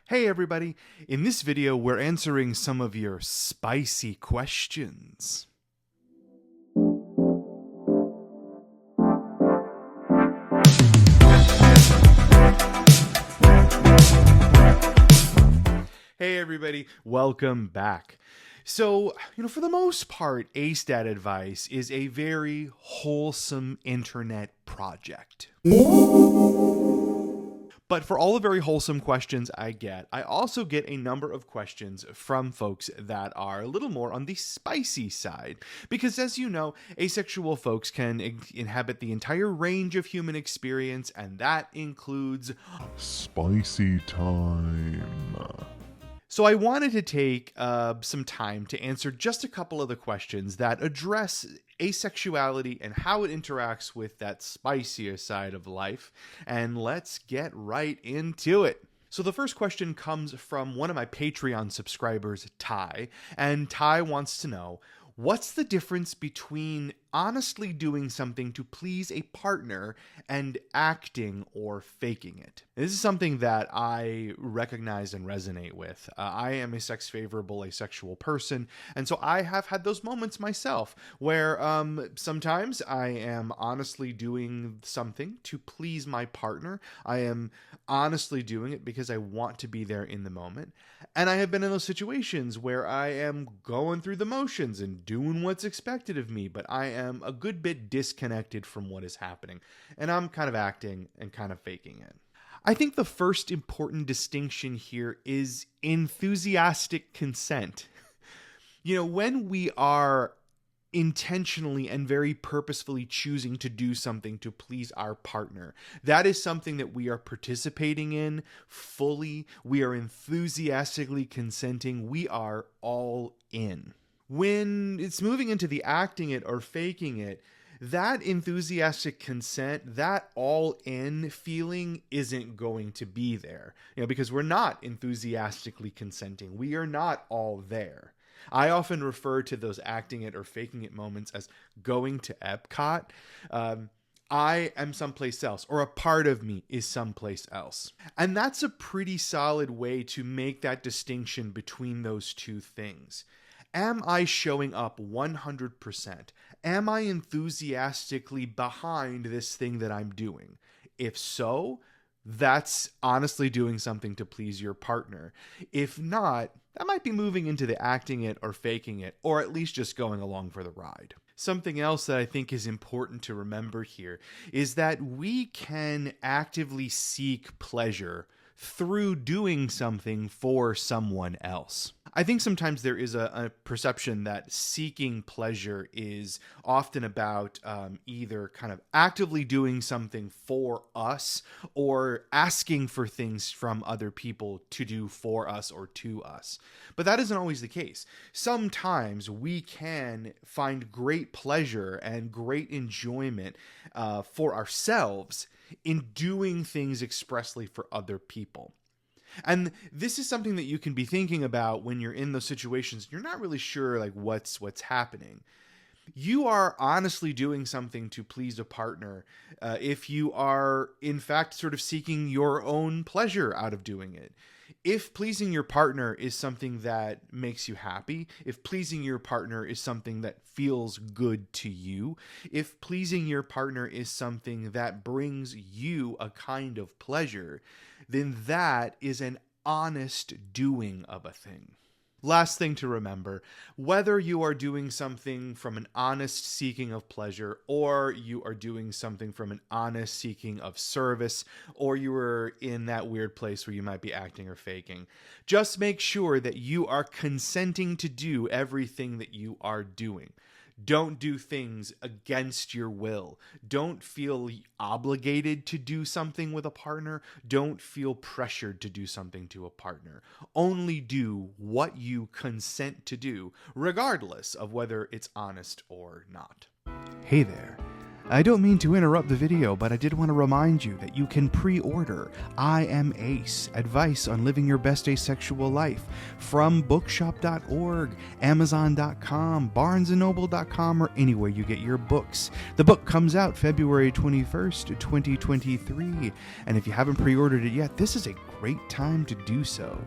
Hey everybody, in this video we're answering some of your spicy questions. Hey everybody, welcome back. So, for the most part, ASTAT advice is a very wholesome internet project. But for all the very wholesome questions I also get a number of questions from folks that are a little more on the spicy side. Because as you know, asexual folks can inhabit the entire range of human experience, and that includes spicy time. So I wanted to take some time to answer just a couple of the questions that address asexuality and how it interacts with that spicier side of life. And let's get right into it. So the first question comes from one of my Patreon subscribers, Ty. And Ty wants to know, what's the difference between honestly doing something to please a partner and acting or faking it? This is something that I recognize and resonate with. I am a sex-favorable asexual person, and so I have had those moments myself where sometimes I am honestly doing something to please my partner. I am honestly doing it because I want to be there in the moment. And I have been in those situations where I am going through the motions and doing what's expected of me, but I am a good bit disconnected from what is happening. And I'm kind of acting and kind of faking it. I think the first important distinction here is enthusiastic consent. When we are intentionally and very purposefully choosing to do something to please our partner, that is something that we are participating in fully. We are enthusiastically consenting. We are all in. When it's moving into the acting it or faking it, that enthusiastic consent, that all-in feeling isn't going to be there, because we're not enthusiastically consenting. We are not all there. I often refer to those acting it or faking it moments as going to Epcot. I am someplace else, or a part of me is someplace else. And that's a pretty solid way to make that distinction between those two things. Am I showing up 100%? Am I enthusiastically behind this thing that I'm doing? If so, that's honestly doing something to please your partner. If not, that might be moving into the acting it or faking it, or at least just going along for the ride. Something else that I think is important to remember here is that we can actively seek pleasure through doing something for someone else. I think sometimes there is a perception that seeking pleasure is often about either kind of actively doing something for us or asking for things from other people to do for us or to us. But that isn't always the case. Sometimes we can find great pleasure and great enjoyment for ourselves in doing things expressly for other people. And this is something that you can be thinking about when you're in those situations. You're not really sure what's happening. You are honestly doing something to please a partner if you are in fact sort of seeking your own pleasure out of doing it. If pleasing your partner is something that makes you happy, if pleasing your partner is something that feels good to you, if pleasing your partner is something that brings you a kind of pleasure, then that is an honest doing of a thing. Last thing to remember, whether you are doing something from an honest seeking of pleasure, or you are doing something from an honest seeking of service, or you are in that weird place where you might be acting or faking, just make sure that you are consenting to do everything that you are doing. Don't do things against your will. Don't feel obligated to do something with a partner. Don't feel pressured to do something to a partner. Only do what you consent to do, regardless of whether it's honest or not. Hey there. I don't mean to interrupt the video, but I did want to remind you that you can pre-order I Am Ace, Advice on Living Your Best Asexual Life from bookshop.org, amazon.com, barnesandnoble.com, or anywhere you get your books. The book comes out February 21st, 2023, and if you haven't pre-ordered it yet, this is a great time to do so.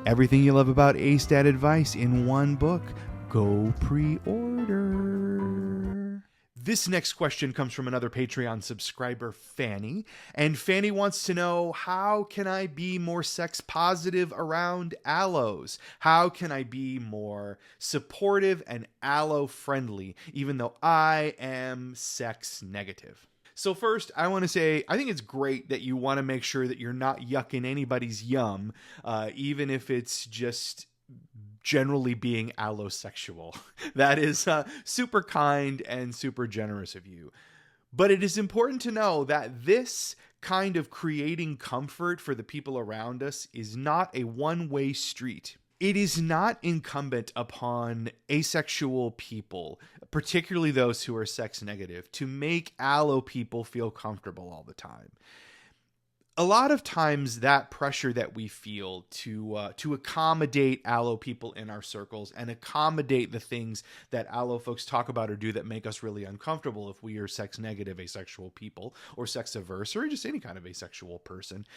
Everything you love about Ace Dad Advice in one book. Go pre-order. This next question comes from another Patreon subscriber, Fanny. And Fanny wants to know, how can I be more sex positive around aloes? How can I be more supportive and aloe friendly, even though I am sex negative? So first, I want to say, I think it's great that you want to make sure that you're not yucking anybody's yum, even if it's just generally being allosexual. That is super kind and super generous of you. But it is important to know that this kind of creating comfort for the people around us is not a one-way street. It is not incumbent upon asexual people, particularly those who are sex negative, to make aloe people feel comfortable all the time. A lot of times that pressure that we feel to accommodate aloe people in our circles and accommodate the things that aloe folks talk about or do that make us really uncomfortable if we are sex negative asexual people or sex averse or just any kind of asexual person,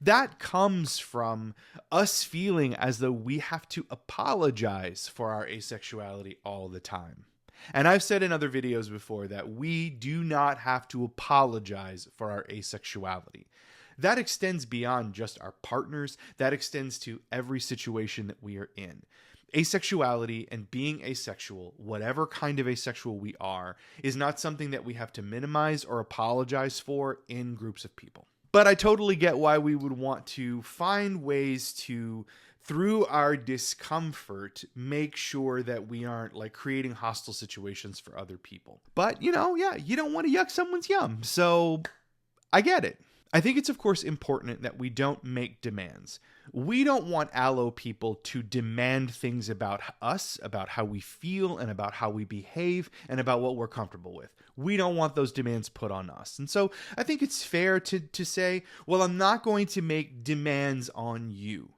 that comes from us feeling as though we have to apologize for our asexuality all the time. And I've said in other videos before that we do not have to apologize for our asexuality. That extends beyond just our partners. That extends to every situation that we are in. Asexuality and being asexual, whatever kind of asexual we are, is not something that we have to minimize or apologize for in groups of people. But I totally get why we would want to find ways to, through our discomfort, make sure that we aren't like creating hostile situations for other people. But, you don't want to yuck someone's yum. So I get it. I think it's, of course, important that we don't make demands. We don't want aloe people to demand things about us, about how we feel, and about how we behave, and about what we're comfortable with. We don't want those demands put on us. And so I think it's fair to say, well, I'm not going to make demands on you.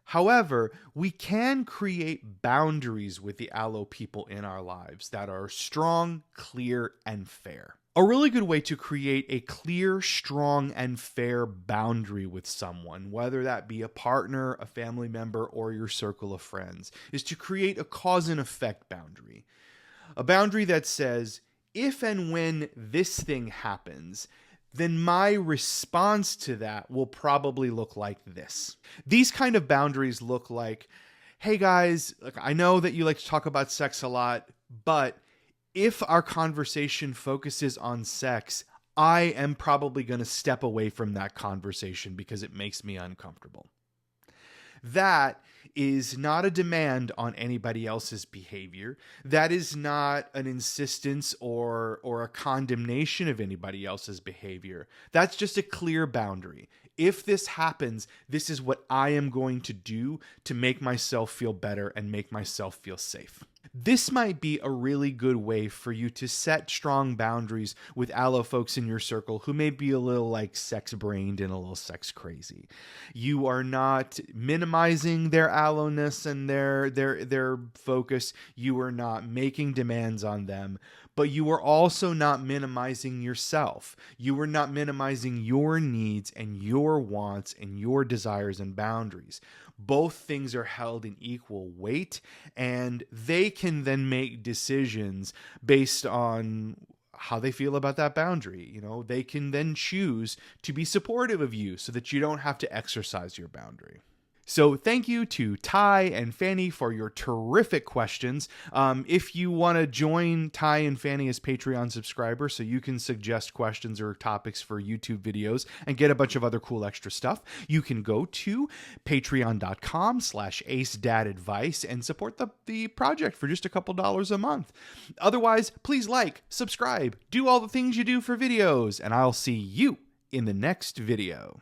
However, we can create boundaries with the aloe people in our lives that are strong, clear, and fair. A really good way to create a clear, strong, and fair boundary with someone, whether that be a partner, a family member, or your circle of friends, is to create a cause and effect boundary. A boundary that says, if and when this thing happens, then my response to that will probably look like this. These kind of boundaries look like, hey guys, look, I know that you like to talk about sex a lot, but if our conversation focuses on sex, I am probably going to step away from that conversation because it makes me uncomfortable. That is not a demand on anybody else's behavior. That is not an insistence or a condemnation of anybody else's behavior. That's just a clear boundary. If this happens, this is what I am going to do to make myself feel better and make myself feel safe. This might be a really good way for you to set strong boundaries with aloe folks in your circle who may be a little like sex-brained and a little sex-crazy. You are not minimizing their aloeness and their focus. You are not making demands on them, but you are also not minimizing yourself. You are not minimizing your needs and your wants and your desires and boundaries. Both things are held in equal weight, and they can then make decisions based on how they feel about that boundary. They can then choose to be supportive of you so that you don't have to exercise your boundary. So thank you to Ty and Fanny for your terrific questions. If you want to join Ty and Fanny as Patreon subscribers so you can suggest questions or topics for YouTube videos and get a bunch of other cool extra stuff, you can go to patreon.com/acedadadvice and support the project for just a couple dollars a month. Otherwise, please like, subscribe, do all the things you do for videos, and I'll see you in the next video.